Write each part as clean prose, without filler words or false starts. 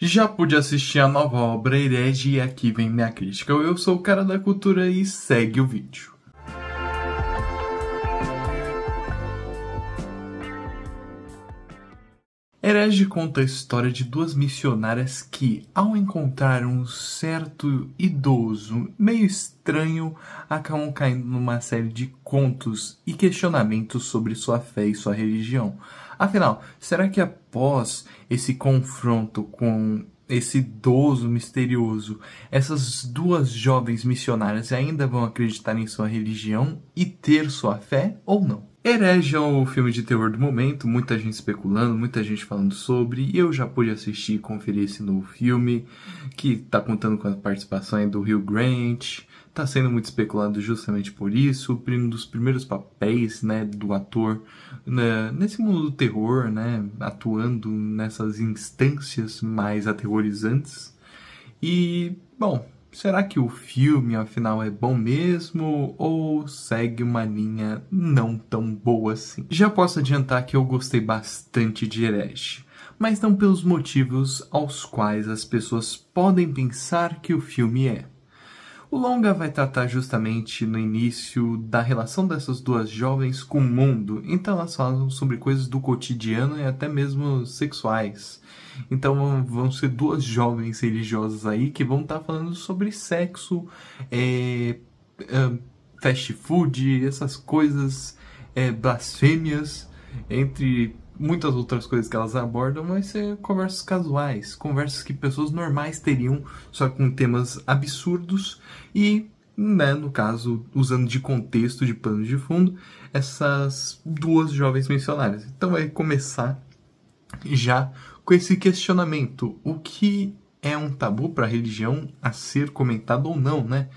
Já pude assistir a nova obra Herege e aqui vem minha crítica. Eu sou o cara da cultura e segue o vídeo. Herege conta a história de duas missionárias que, ao encontrar um certo idoso meio estranho, acabam caindo numa série de contos e questionamentos sobre sua fé e sua religião. Afinal, será que após esse confronto com esse idoso misterioso, essas duas jovens missionárias ainda vão acreditar em sua religião e ter sua fé ou não? Herege é o filme de terror do momento, muita gente especulando, muita gente falando sobre, e eu já pude assistir e conferir esse novo filme, que tá contando com a participação do Hugh Grant, tá sendo muito especulado justamente por isso, um dos primeiros papéis, né, do ator nesse mundo do terror, né, atuando nessas instâncias mais aterrorizantes. E, bom, será que o filme, afinal, é bom mesmo ou segue uma linha não tão boa assim? Já posso adiantar que eu gostei bastante de Herege, mas não pelos motivos aos quais as pessoas podem pensar que o filme é. O longa vai tratar justamente no início da relação dessas duas jovens com o mundo, então elas falam sobre coisas do cotidiano e até mesmo sexuais. Então vão ser duas jovens religiosas aí que vão estar falando sobre sexo, fast food, essas coisas, blasfêmias, entre muitas outras coisas que elas abordam. Vai ser conversas casuais, conversas que pessoas normais teriam, só com temas absurdos e, né, no caso, usando de contexto, de pano de fundo, essas duas jovens missionárias. Então vai começar já com esse questionamento: o que é um tabu para a religião a ser comentado ou não, né?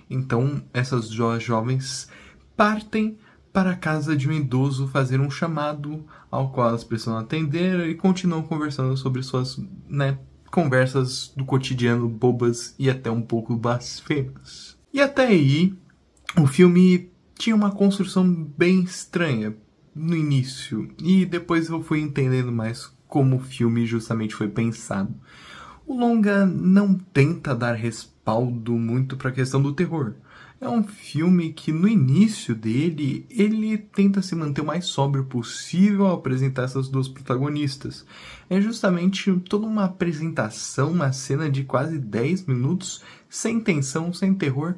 Então essas duas jovens partem para a casa de um idoso fazer um chamado ao qual elas precisam atender e continuam conversando sobre suas, né, conversas do cotidiano bobas e até um pouco blasfemas. E até aí, o filme tinha uma construção bem estranha no início e depois eu fui entendendo mais como o filme justamente foi pensado. O longa não tenta dar respaldo muito para a questão do terror. É um filme que no início dele, ele tenta se manter o mais sóbrio possível ao apresentar essas duas protagonistas. É justamente toda uma apresentação, uma cena de quase 10 minutos, sem tensão, sem terror,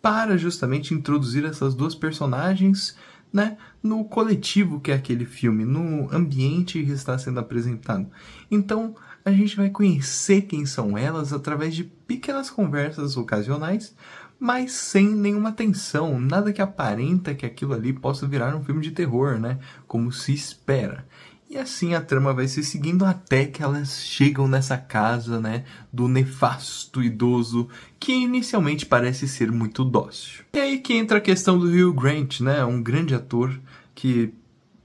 para justamente introduzir essas duas personagens, né, no coletivo que é aquele filme, no ambiente que está sendo apresentado. Então, a gente vai conhecer quem são elas através de pequenas conversas ocasionais, mas sem nenhuma tensão, nada que aparenta que aquilo ali possa virar um filme de terror, né, como se espera. E assim a trama vai se seguindo até que elas chegam nessa casa, né, do nefasto idoso, que inicialmente parece ser muito dócil. E aí que entra a questão do Hugh Grant, né, um grande ator que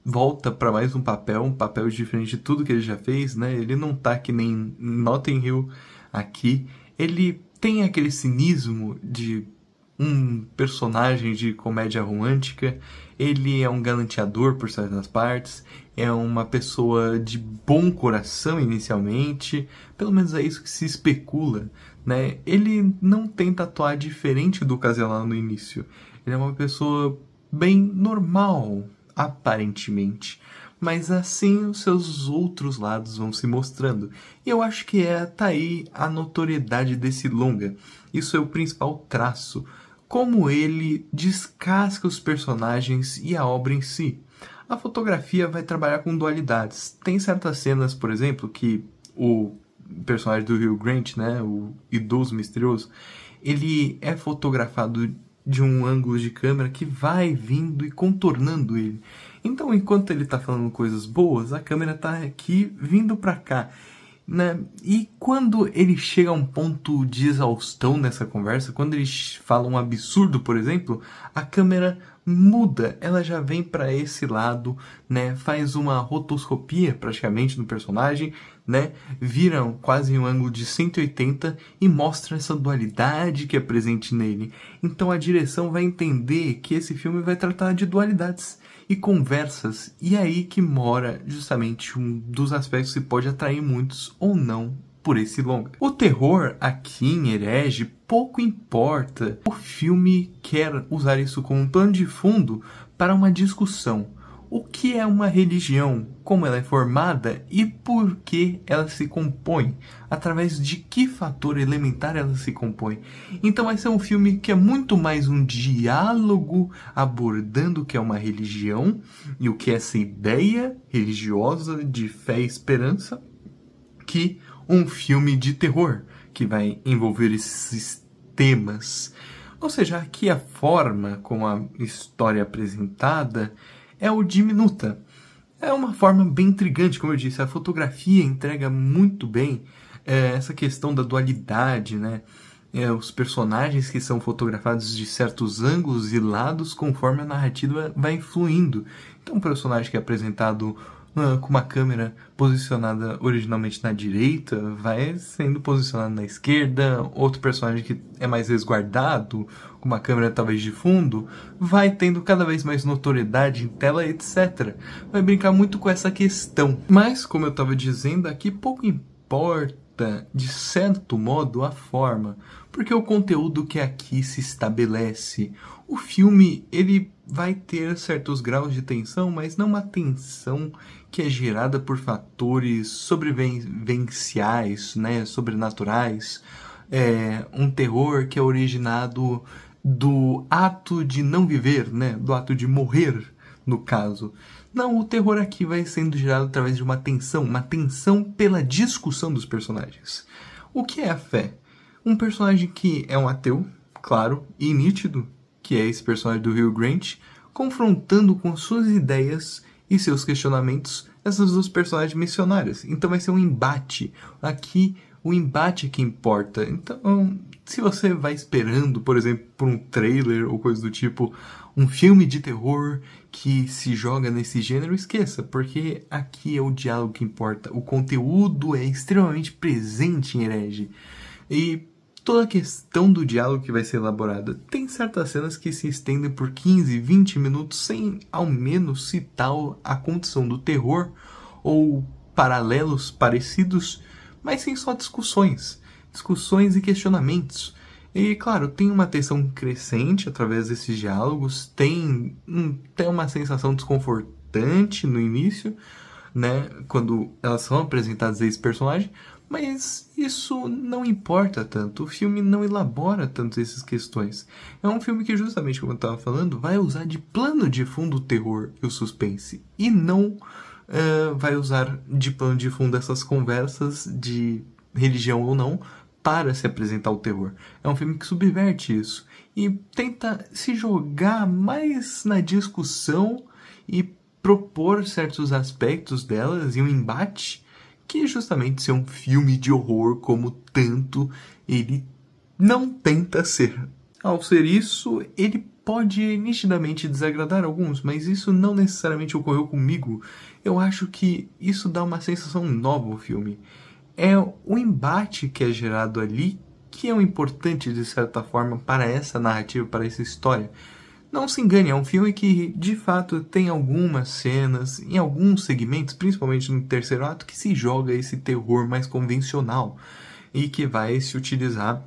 volta para mais um papel diferente de tudo que ele já fez, né, ele não tá que nem Notting Hill aqui, ele tem aquele cinismo de um personagem de comédia romântica, ele é um galanteador por certas partes, é uma pessoa de bom coração inicialmente, pelo menos é isso que se especula, né? Ele não tenta atuar diferente do casal no início, ele é uma pessoa bem normal, aparentemente, mas assim os seus outros lados vão se mostrando. E eu acho que tá aí a notoriedade desse longa. Isso é o principal traço. Como ele descasca os personagens e a obra em si. A fotografia vai trabalhar com dualidades. Tem certas cenas, por exemplo, que o personagem do Hugh Grant, né, o idoso misterioso, ele é fotografado de um ângulo de câmera que vai vindo e contornando ele. Então, enquanto ele está falando coisas boas, a câmera está aqui vindo para cá, né? E quando ele chega a um ponto de exaustão nessa conversa, quando ele fala um absurdo, por exemplo, a câmera muda, ela já vem para esse lado, né? Faz uma rotoscopia praticamente no personagem, né? Vira quase um ângulo de 180 e mostra essa dualidade que é presente nele. Então a direção vai entender que esse filme vai tratar de dualidades e conversas, e é aí que mora justamente um dos aspectos que pode atrair muitos ou não por esse longa. O terror aqui em Herege pouco importa. O filme quer usar isso como um plano de fundo para uma discussão. O que é uma religião? Como ela é formada? E por que ela se compõe? Através de que fator elementar ela se compõe? Então vai ser um filme que é muito mais um diálogo abordando o que é uma religião e o que é essa ideia religiosa de fé e esperança, que um filme de terror que vai envolver esses temas. Ou seja, aqui a forma como a história é apresentada é o diminuta. É uma forma bem intrigante, como eu disse. A fotografia entrega muito bem essa questão da dualidade, né? Os personagens que são fotografados de certos ângulos e lados conforme a narrativa vai fluindo. Então, um personagem que é apresentado com uma câmera posicionada originalmente na direita vai sendo posicionado na esquerda. Outro personagem que é mais resguardado, com uma câmera talvez de fundo, vai tendo cada vez mais notoriedade em tela, etc. Vai brincar muito com essa questão. Mas, como eu estava dizendo, aqui pouco importa, de certo modo, a forma, porque o conteúdo que aqui se estabelece. O filme, ele vai ter certos graus de tensão, mas não uma tensão que é gerada por fatores sobrevivenciais, né, sobrenaturais. Um terror que é originado do ato de não viver, né, do ato de morrer, no caso. Não, o terror aqui vai sendo gerado através de uma tensão pela discussão dos personagens. O que é a fé? Um personagem que é um ateu, claro, e nítido, que é esse personagem do Hugh Grant, confrontando com suas ideias e seus questionamentos essas duas personagens missionárias. Então vai ser um embate. Aqui, o embate é que importa. Então, se você vai esperando, por exemplo, por um trailer ou coisa do tipo, um filme de terror que se joga nesse gênero, esqueça, porque aqui é o diálogo que importa. O conteúdo é extremamente presente em Herege. E toda a questão do diálogo que vai ser elaborada. Tem certas cenas que se estendem por 15, 20 minutos sem ao menos citar a condição do terror ou paralelos parecidos, mas sem só discussões e questionamentos. E claro, tem uma tensão crescente através desses diálogos, tem uma sensação desconfortante no início, né, quando elas são apresentadas a esse personagem, mas isso não importa tanto. O filme não elabora tanto essas questões. É um filme que, justamente como eu estava falando, vai usar de plano de fundo o terror e o suspense. E não vai usar de plano de fundo essas conversas de religião ou não para se apresentar o terror. É um filme que subverte isso. E tenta se jogar mais na discussão e propor certos aspectos delas em um embate, que justamente ser um filme de horror como tanto ele não tenta ser. Ao ser isso, ele pode nitidamente desagradar alguns, mas isso não necessariamente ocorreu comigo. Eu acho que isso dá uma sensação nova ao filme. É o embate que é gerado ali que é o importante, de certa forma, para essa narrativa, para essa história. Não se engane, é um filme que, de fato, tem algumas cenas, em alguns segmentos, principalmente no terceiro ato, que se joga esse terror mais convencional e que vai se utilizar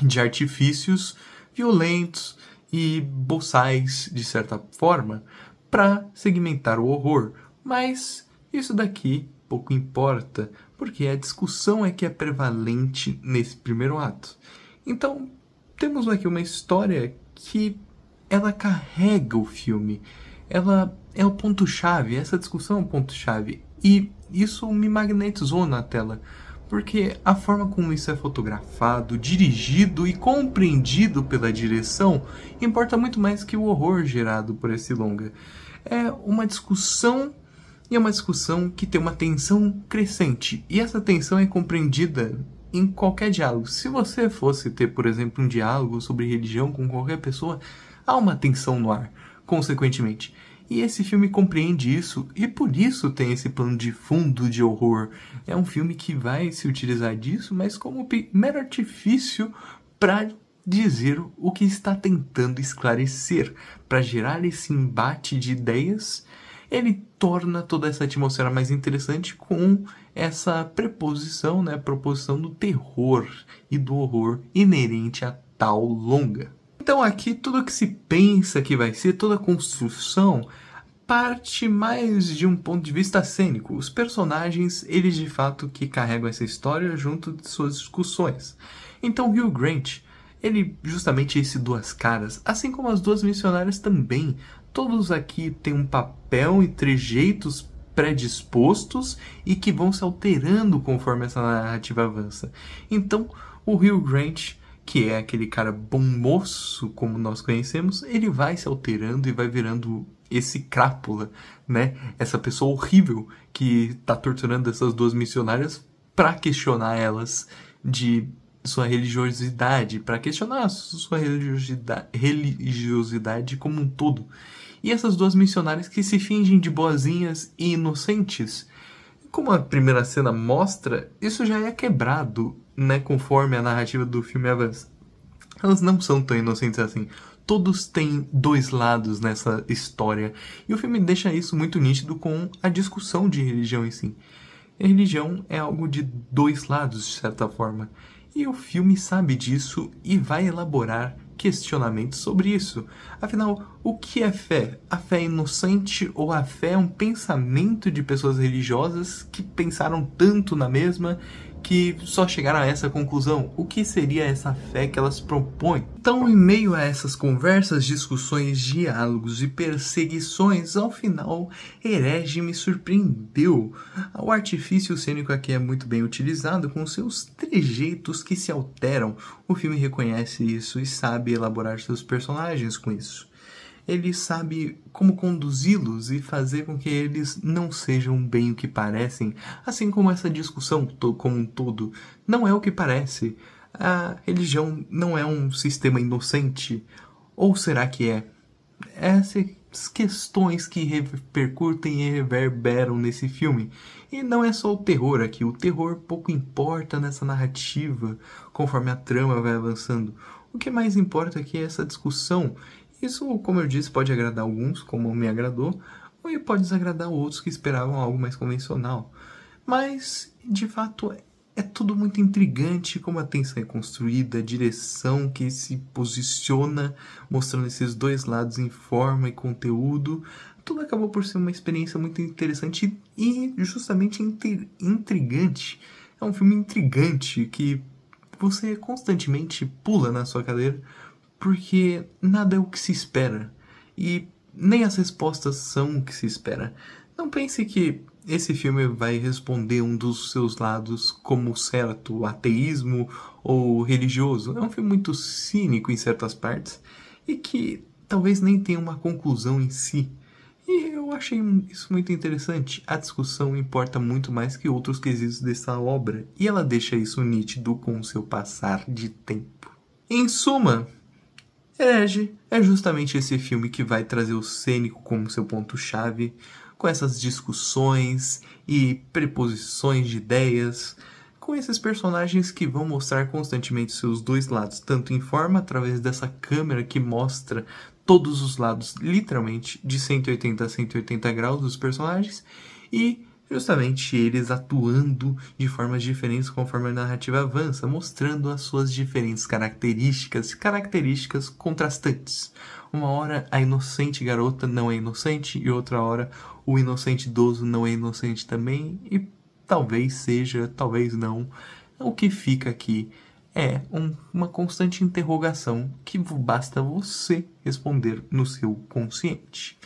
de artifícios violentos e boçais, de certa forma, para segmentar o horror. Mas isso daqui pouco importa, porque a discussão é que é prevalente nesse primeiro ato. Então, temos aqui uma história que ela carrega o filme, ela é o ponto-chave, essa discussão é o ponto-chave, e isso me magnetizou na tela, porque a forma como isso é fotografado, dirigido e compreendido pela direção importa muito mais que o horror gerado por esse longa. É uma discussão, e é uma discussão que tem uma tensão crescente, e essa tensão é compreendida em qualquer diálogo. Se você fosse ter, por exemplo, um diálogo sobre religião com qualquer pessoa, há uma tensão no ar, consequentemente. E esse filme compreende isso, e por isso tem esse plano de fundo de horror. É um filme que vai se utilizar disso, mas como mero artifício para dizer o que está tentando esclarecer, para gerar esse embate de ideias ele torna toda essa atmosfera mais interessante com essa preposição, né, proposição do terror e do horror inerente a tal longa. Então aqui tudo que se pensa que vai ser, toda a construção, parte mais de um ponto de vista cênico. Os personagens, eles de fato que carregam essa história junto de suas discussões. Então Hugh Grant, ele justamente esse duas caras, assim como as duas missionárias também, todos aqui têm um papel e trejeitos predispostos e que vão se alterando conforme essa narrativa avança. Então o Hugh Grant, que é aquele cara bom moço, como nós conhecemos, ele vai se alterando e vai virando esse crápula, né? Essa pessoa horrível que está torturando essas duas missionárias para questionar elas de sua religiosidade, para questionar a sua religiosidade como um todo. E essas duas missionárias que se fingem de boazinhas e inocentes, como a primeira cena mostra, isso já é quebrado, né, conforme a narrativa do filme avança. Elas não são tão inocentes assim. Todos têm dois lados nessa história. E o filme deixa isso muito nítido com a discussão de religião em si. A religião é algo de dois lados, de certa forma. E o filme sabe disso e vai elaborar questionamentos sobre isso. Afinal, o que é fé? A fé é inocente ou a fé é um pensamento de pessoas religiosas que pensaram tanto na mesma que só chegaram a essa conclusão? O que seria essa fé que elas propõem? Então, em meio a essas conversas, discussões, diálogos e perseguições, ao final, Herege me surpreendeu. O artifício cênico aqui é muito bem utilizado, com seus trejeitos que se alteram. O filme reconhece isso e sabe elaborar seus personagens com isso. Ele sabe como conduzi-los e fazer com que eles não sejam bem o que parecem, assim como essa discussão como um todo não é o que parece. A religião não é um sistema inocente, ou será que é? Essas questões que repercutem e reverberam nesse filme. E não é só o terror aqui, o terror pouco importa nessa narrativa, conforme a trama vai avançando. O que mais importa aqui é essa discussão. Isso, como eu disse, pode agradar alguns, como me agradou, ou pode desagradar outros que esperavam algo mais convencional. Mas, de fato, é tudo muito intrigante, como a tensão é construída, a direção que se posiciona, mostrando esses dois lados em forma e conteúdo. Tudo acabou por ser uma experiência muito interessante e justamente intrigante. É um filme intrigante que você constantemente pula na sua cadeira, porque nada é o que se espera, e nem as respostas são o que se espera. Não pense que esse filme vai responder um dos seus lados como certo, ateísmo ou religioso. É um filme muito cínico em certas partes, e que talvez nem tenha uma conclusão em si. E eu achei isso muito interessante. A discussão importa muito mais que outros quesitos dessa obra, e ela deixa isso nítido com o seu passar de tempo. Em suma, Herege é justamente esse filme que vai trazer o cênico como seu ponto-chave, com essas discussões e preposições de ideias, com esses personagens que vão mostrar constantemente seus dois lados, tanto em forma através dessa câmera que mostra todos os lados, literalmente, de 180 a 180 graus dos personagens, e justamente eles atuando de formas diferentes conforme a narrativa avança, mostrando as suas diferentes características contrastantes. Uma hora a inocente garota não é inocente, e outra hora o inocente idoso não é inocente também, e talvez seja, talvez não. O que fica aqui é uma constante interrogação que basta você responder no seu consciente.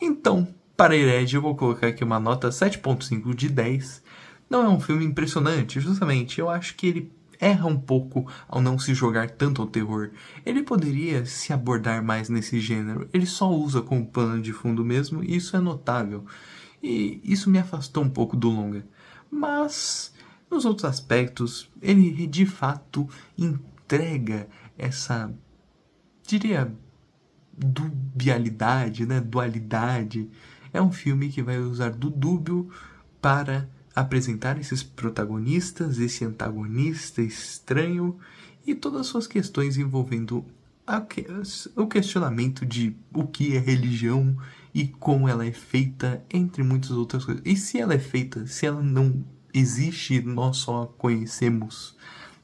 Então, para Herege, eu vou colocar aqui uma nota 7.5 de 10. Não é um filme impressionante, justamente. Eu acho que ele erra um pouco ao não se jogar tanto ao terror. Ele poderia se abordar mais nesse gênero. Ele só usa como pano de fundo mesmo, e isso é notável. E isso me afastou um pouco do longa. Mas, nos outros aspectos, ele de fato entrega essa, diria, dualidade, né? Dualidade. É um filme que vai usar do dúbio para apresentar esses protagonistas, esse antagonista estranho e todas as suas questões envolvendo o questionamento de o que é religião e como ela é feita, entre muitas outras coisas. E se ela é feita, se ela não existe, nós só a conhecemos,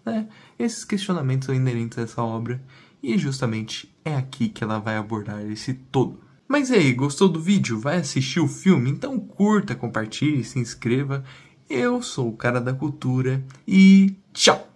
né? Esses questionamentos são inerentes a essa obra e justamente é aqui que ela vai abordar esse todo. Mas e aí, gostou do vídeo? Vai assistir o filme? Então curta, compartilhe, se inscreva. Eu sou o cara da cultura e tchau!